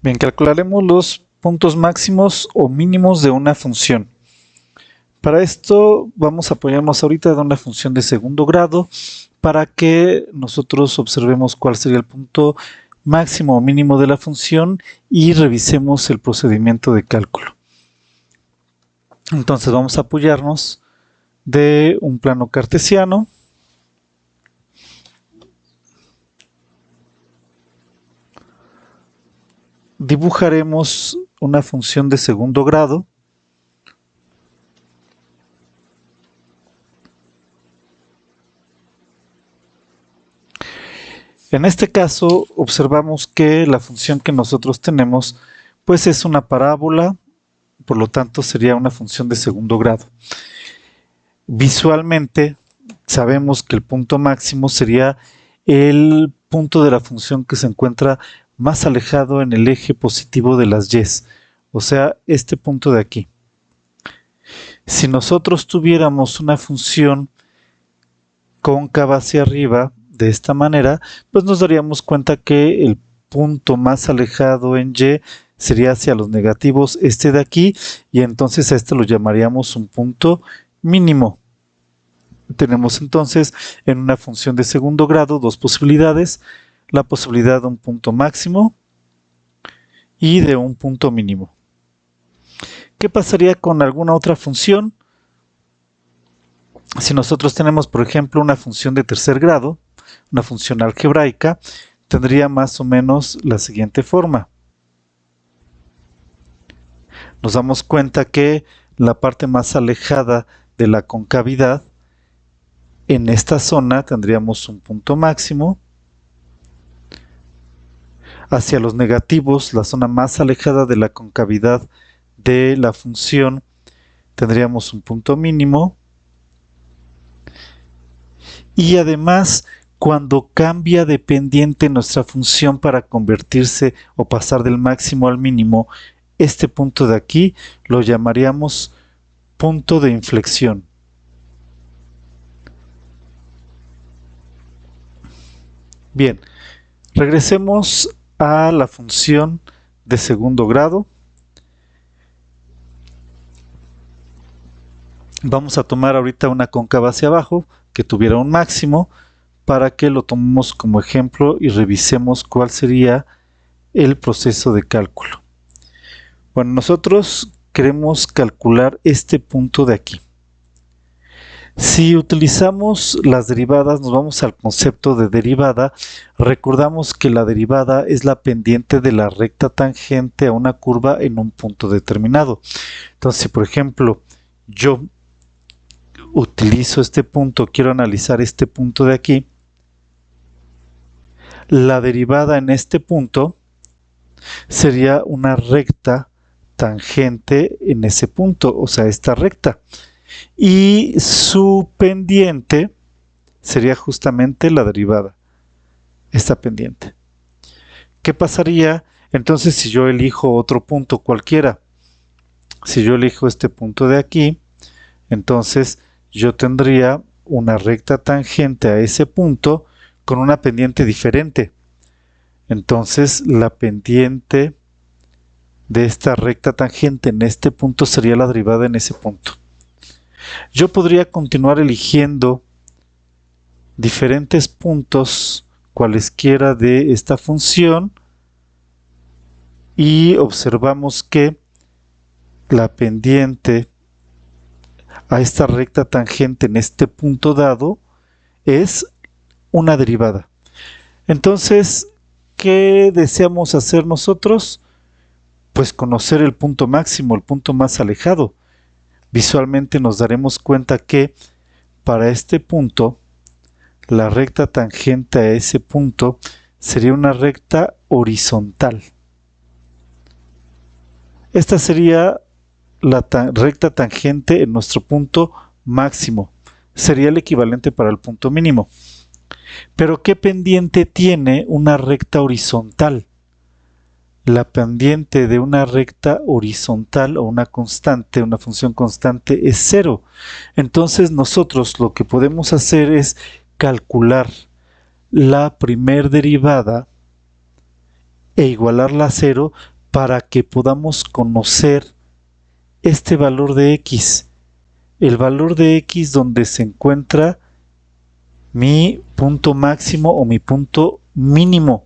Bien, calcularemos los puntos máximos o mínimos de una función. Para esto vamos a apoyarnos ahorita de una función de segundo grado para que nosotros observemos cuál sería el punto máximo o mínimo de la función y revisemos el procedimiento de cálculo. Entonces vamos a apoyarnos de un plano cartesiano. Dibujaremos una función de segundo grado. En este caso observamos que la función que nosotros tenemos pues es una parábola, por lo tanto sería una función de segundo grado. Visualmente sabemos que el punto máximo sería el punto de la función que se encuentra más alejado en el eje positivo de las y, o sea, este punto de aquí. Si nosotros tuviéramos una función cóncava hacia arriba, de esta manera, pues nos daríamos cuenta que el punto más alejado en y sería hacia los negativos, este de aquí, y entonces a este lo llamaríamos un punto mínimo. Tenemos entonces en una función de segundo grado dos posibilidades, la posibilidad de un punto máximo y de un punto mínimo. ¿Qué pasaría con alguna otra función? Si nosotros tenemos, por ejemplo, una función de tercer grado, una función algebraica, tendría más o menos la siguiente forma. Nos damos cuenta que la parte más alejada de la concavidad, en esta zona tendríamos un punto máximo. Hacia los negativos, la zona más alejada de la concavidad de la función, tendríamos un punto mínimo. Y además, cuando cambia de pendiente nuestra función para convertirse o pasar del máximo al mínimo, este punto de aquí lo llamaríamos punto de inflexión. Bien, regresemos a la función de segundo grado. Vamos a tomar ahorita una cóncava hacia abajo que tuviera un máximo para que lo tomemos como ejemplo y revisemos cuál sería el proceso de cálculo. Bueno, nosotros queremos calcular este punto de aquí. Si utilizamos las derivadas, nos vamos al concepto de derivada. Recordamos que la derivada es la pendiente de la recta tangente a una curva en un punto determinado. Entonces, si por ejemplo yo utilizo este punto, quiero analizar este punto de aquí, la derivada en este punto sería una recta tangente en ese punto, o sea, esta recta. Y su pendiente sería justamente la derivada, esta pendiente. ¿Qué pasaría entonces si yo elijo otro punto cualquiera? Si yo elijo este punto de aquí, entonces yo tendría una recta tangente a ese punto con una pendiente diferente. Entonces la pendiente de esta recta tangente en este punto sería la derivada en ese punto. Yo podría continuar eligiendo diferentes puntos cualesquiera de esta función y observamos que la pendiente a esta recta tangente en este punto dado es una derivada. Entonces, ¿qué deseamos hacer nosotros? Pues conocer el punto máximo, el punto más alejado. Visualmente nos daremos cuenta que para este punto, la recta tangente a ese punto sería una recta horizontal. Esta sería la recta tangente en nuestro punto máximo. Sería el equivalente para el punto mínimo. Pero ¿qué pendiente tiene una recta horizontal? La pendiente de una recta horizontal o una constante, una función constante, es 0. Entonces nosotros lo que podemos hacer es calcular la primer derivada e igualarla a 0 para que podamos conocer este valor de x. El valor de x donde se encuentra mi punto máximo o mi punto mínimo.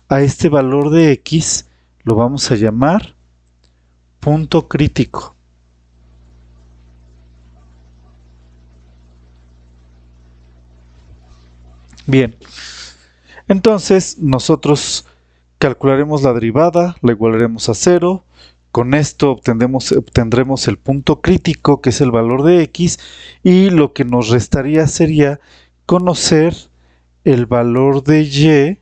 A este valor de x lo vamos a llamar punto crítico. Bien, entonces nosotros calcularemos la derivada, la igualaremos a 0. Con esto obtendremos el punto crítico, que es el valor de x, y lo que nos restaría sería conocer el valor de y,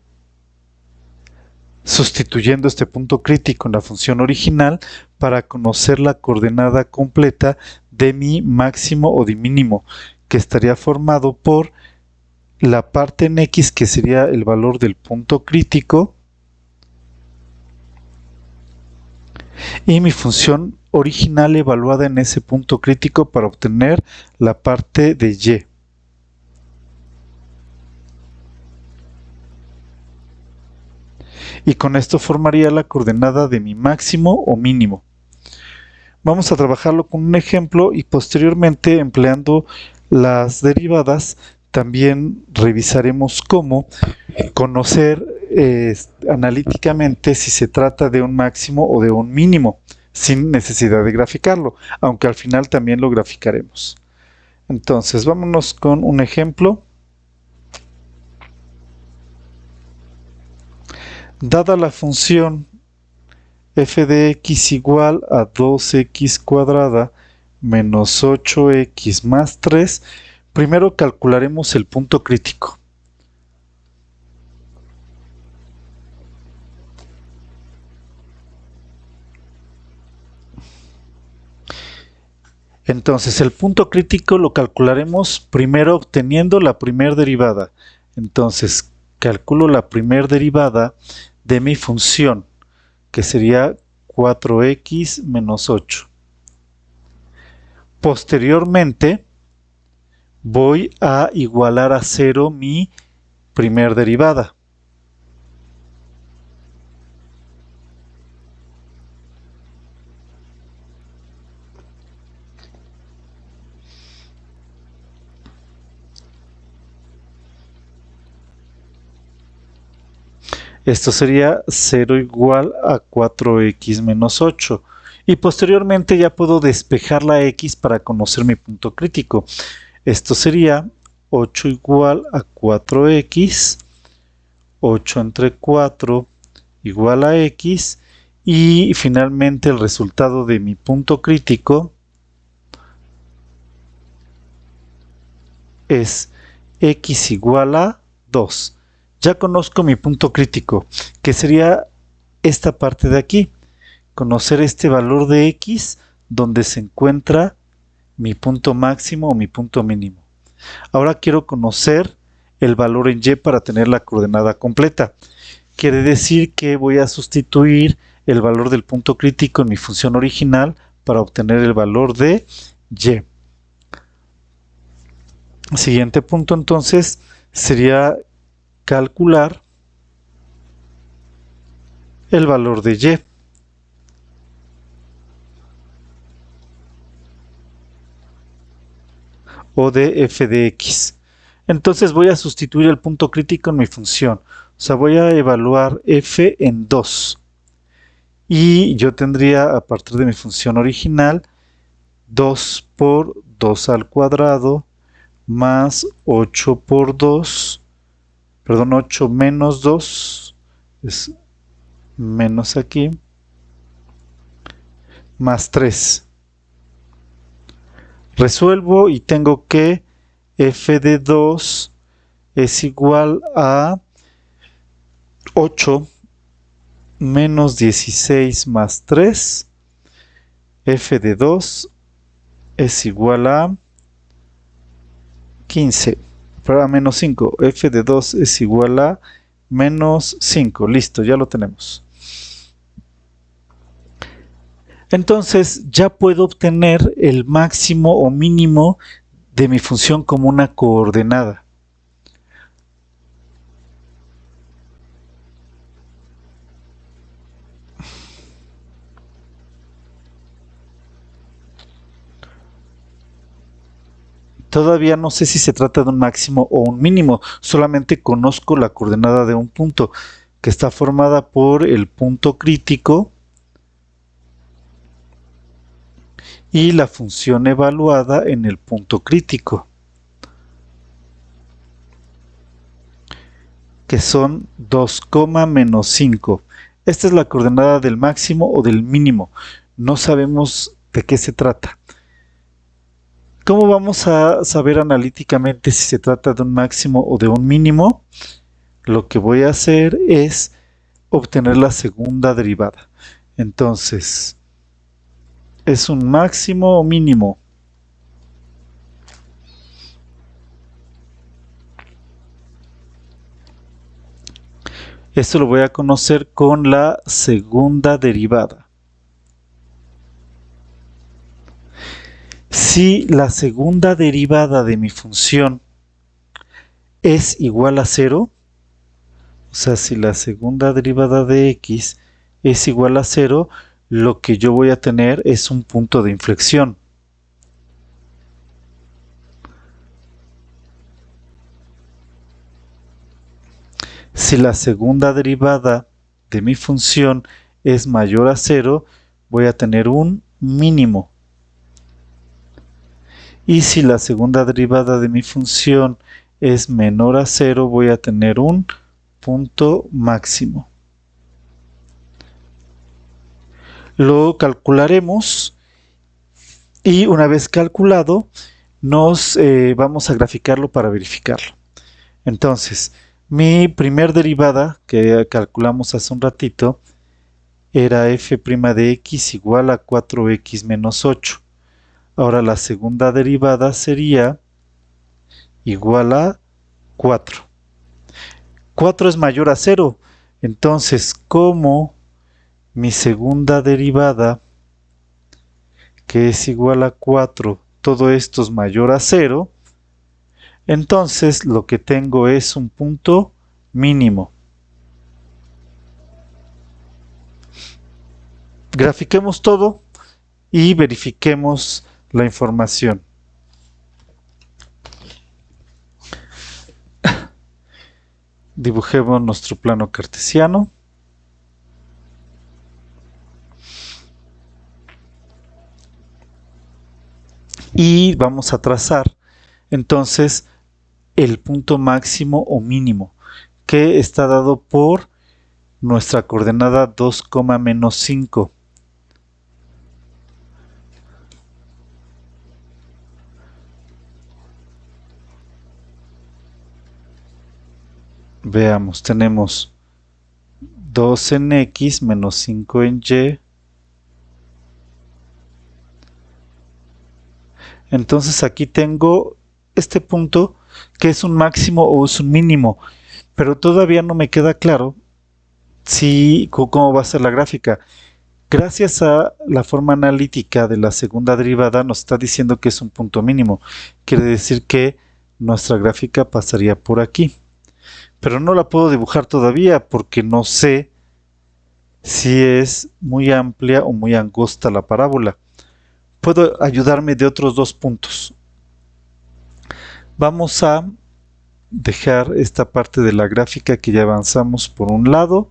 sustituyendo este punto crítico en la función original para conocer la coordenada completa de mi máximo o de mínimo, que estaría formado por la parte en x, que sería el valor del punto crítico, y mi función original evaluada en ese punto crítico para obtener la parte de y. Y con esto formaría la coordenada de mi máximo o mínimo. Vamos a trabajarlo con un ejemplo y posteriormente, empleando las derivadas, también revisaremos cómo conocer analíticamente si se trata de un máximo o de un mínimo, sin necesidad de graficarlo, aunque al final también lo graficaremos. Entonces, vámonos con un ejemplo. Dada la función f de x igual a 2x cuadrada menos 8x más 3, primero calcularemos el punto crítico. Entonces, el punto crítico lo calcularemos primero obteniendo la primera derivada. Entonces, calculo la primera derivada de mi función, que sería 4x menos 8. Posteriormente, voy a igualar a 0 mi primera derivada. Esto sería 0 igual a 4x menos 8. Y posteriormente ya puedo despejar la x para conocer mi punto crítico. Esto sería 8 igual a 4x, 8 entre 4 igual a x, y finalmente el resultado de mi punto crítico es x igual a 2. Ya conozco mi punto crítico, que sería esta parte de aquí. Conocer este valor de x donde se encuentra mi punto máximo o mi punto mínimo. Ahora quiero conocer el valor en y para tener la coordenada completa. Quiere decir que voy a sustituir el valor del punto crítico en mi función original para obtener el valor de y. El siguiente punto entonces sería calcular el valor de y. O de f de x. Entonces voy a sustituir el punto crítico en mi función. O sea, voy a evaluar f en 2. Y yo tendría, a partir de mi función original, 2 por 2 al cuadrado más 8 por 2, perdón, 8 menos 2, es menos aquí, más 3. Resuelvo y tengo que f de 2 es igual a 8 menos 16 más 3. F de 2 es igual a 15, para menos 5. F de 2 es igual a menos 5. Listo, ya lo tenemos. Entonces ya puedo obtener el máximo o mínimo de mi función como una coordenada. Todavía no sé si se trata de un máximo o un mínimo, solamente conozco la coordenada de un punto, que está formada por el punto crítico y la función evaluada en el punto crítico, que son 2, menos 5. Esta es la coordenada del máximo o del mínimo. No sabemos de qué se trata. ¿Cómo vamos a saber analíticamente si se trata de un máximo o de un mínimo? Lo que voy a hacer es obtener la segunda derivada. Entonces, ¿es un máximo o mínimo? Esto lo voy a conocer con la segunda derivada. Si la segunda derivada de mi función es igual a 0, o sea, si la segunda derivada de x es igual a 0, lo que yo voy a tener es un punto de inflexión. Si la segunda derivada de mi función es mayor a 0, voy a tener un mínimo. Y si la segunda derivada de mi función es menor a 0, voy a tener un punto máximo. Lo calcularemos y una vez calculado, vamos a graficarlo para verificarlo. Entonces, mi primer derivada que calculamos hace un ratito era f' de x igual a 4x menos 8. Ahora la segunda derivada sería igual a 4. 4 es mayor a 0. Entonces, como mi segunda derivada, que es igual a 4, todo esto es mayor a 0, entonces lo que tengo es un punto mínimo. Grafiquemos todo y verifiquemos la información. Dibujemos nuestro plano cartesiano. Y vamos a trazar entonces el punto máximo o mínimo, que está dado por nuestra coordenada 2, menos 5. Veamos, tenemos 2 en x menos 5 en y. Entonces aquí tengo este punto que es un máximo o es un mínimo, pero todavía no me queda claro cómo va a ser la gráfica. Gracias a la forma analítica de la segunda derivada nos está diciendo que es un punto mínimo. Quiere decir que nuestra gráfica pasaría por aquí. Pero no la puedo dibujar todavía porque no sé si es muy amplia o muy angosta la parábola. Puedo ayudarme de otros dos puntos. Vamos a dejar esta parte de la gráfica que ya avanzamos por un lado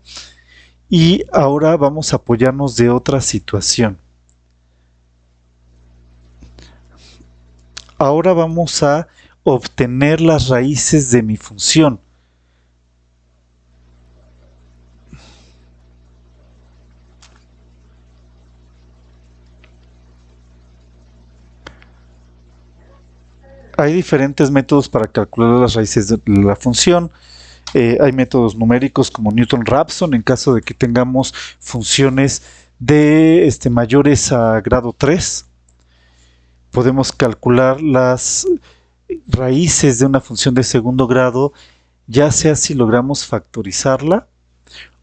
y ahora vamos a apoyarnos de otra situación. Ahora vamos a obtener las raíces de mi función. Hay diferentes métodos para calcular las raíces de la función. Hay métodos numéricos como Newton-Raphson en caso de que tengamos funciones de mayores a grado 3. Podemos calcular las raíces de una función de segundo grado, ya sea si logramos factorizarla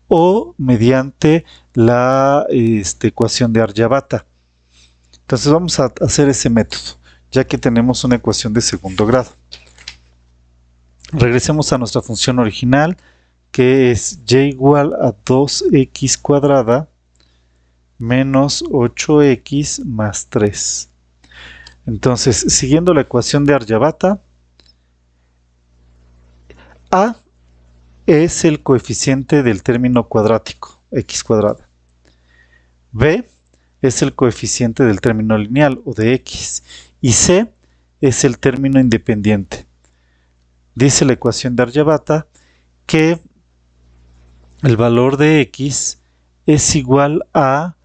o mediante la ecuación de Aryabhata. Entonces vamos a hacer ese método, ya que tenemos una ecuación de segundo grado. Regresemos a nuestra función original, que es y igual a 2x cuadrada menos 8x más 3. Entonces, siguiendo la ecuación de Aryabhata, A es el coeficiente del término cuadrático, x cuadrada. B es el coeficiente del término lineal, o de x. Y C es el término independiente. Dice la ecuación de Aryabhata que el valor de x es igual a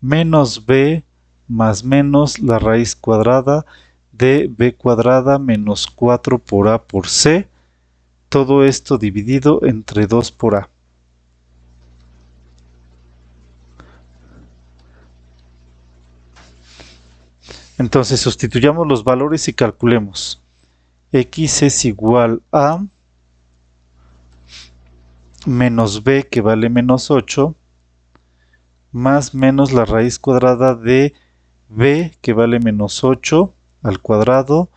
menos b más menos la raíz cuadrada de b cuadrada menos 4 por a por c, todo esto dividido entre 2 por a. Entonces sustituyamos los valores y calculemos. X es igual a menos b, que vale menos 8, más menos la raíz cuadrada de b, que vale menos 8 al cuadrado,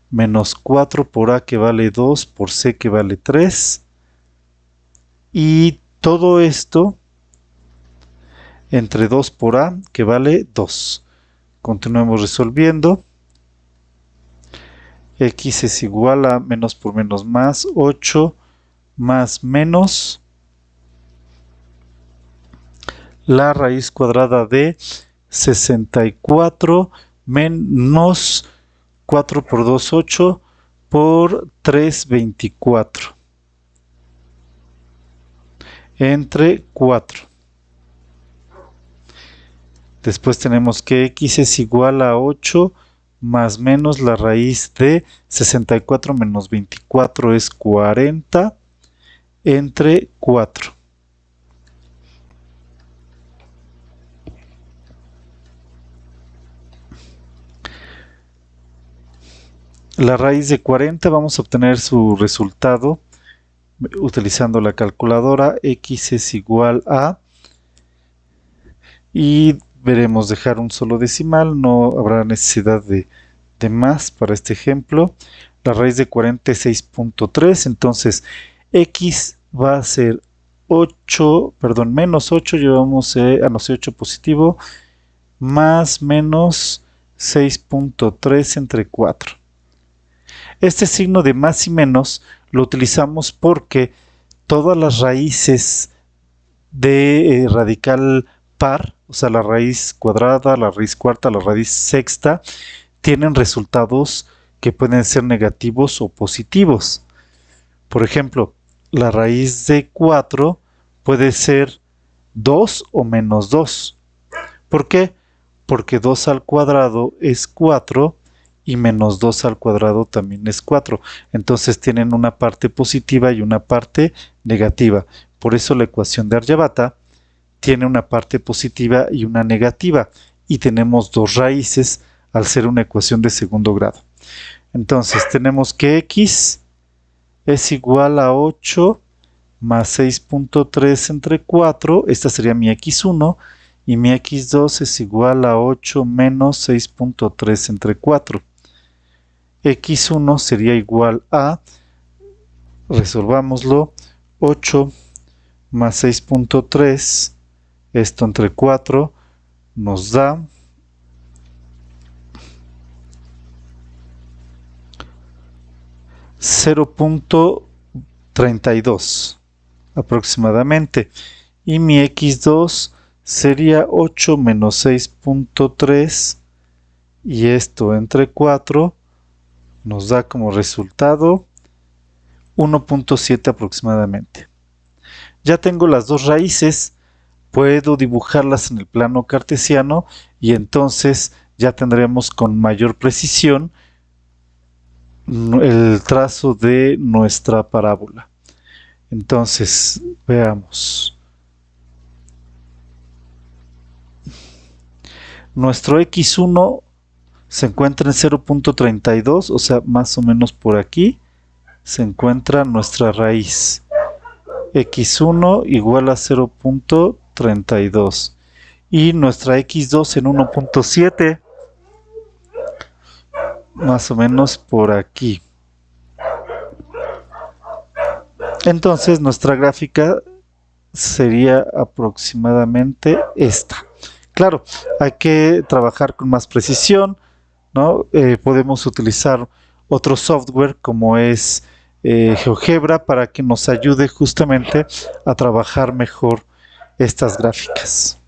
menos 4 por a, que vale 2, por c, que vale 3. Y todo esto entre 2 por a, que vale 2. Continuemos resolviendo. X es igual a menos por menos más 8 más menos la raíz cuadrada de 64 menos 4 por 2, 8 por 3, 24 entre 4. Después tenemos que x es igual a 8 más menos la raíz de 64 menos 24 es 40 entre 4. La raíz de 40, vamos a obtener su resultado utilizando la calculadora. X es igual a, y veremos dejar un solo decimal, no habrá necesidad de más para este ejemplo. La raíz de 40 es 6.3, entonces x va a ser menos 8, llevamos a no sé 8 positivo, más menos 6.3 entre 4. Este signo de más y menos lo utilizamos porque todas las raíces de radical par, o sea, la raíz cuadrada, la raíz cuarta, la raíz sexta, tienen resultados que pueden ser negativos o positivos. Por ejemplo, la raíz de 4 puede ser 2 o menos 2. ¿Por qué? Porque 2 al cuadrado es 4 y menos 2 al cuadrado también es 4. Entonces tienen una parte positiva y una parte negativa. Por eso la ecuación de Aryabhata tiene una parte positiva y una negativa. Y tenemos dos raíces al ser una ecuación de segundo grado. Entonces tenemos que x es igual a 8 más 6.3 entre 4. Esta sería mi x1. Y mi x2 es igual a 8 menos 6.3 entre 4. X1 sería igual a, resolvámoslo, 8 más 6.3, esto entre 4, nos da 0.32 aproximadamente. Y mi x2 sería 8 menos 6.3 y esto entre 4 nos da como resultado 1.7 aproximadamente. Ya tengo las dos raíces, puedo dibujarlas en el plano cartesiano y entonces ya tendremos con mayor precisión el trazo de nuestra parábola. Entonces, veamos. Nuestro x1 se encuentra en 0.32, o sea, más o menos por aquí se encuentra nuestra raíz. x1 igual a 0.32 y nuestra x2 en 1.7, más o menos por aquí. Entonces nuestra gráfica sería aproximadamente esta. Claro, hay que trabajar con más precisión. ¿no? Podemos utilizar otro software como es GeoGebra para que nos ayude justamente a trabajar mejor estas gráficas.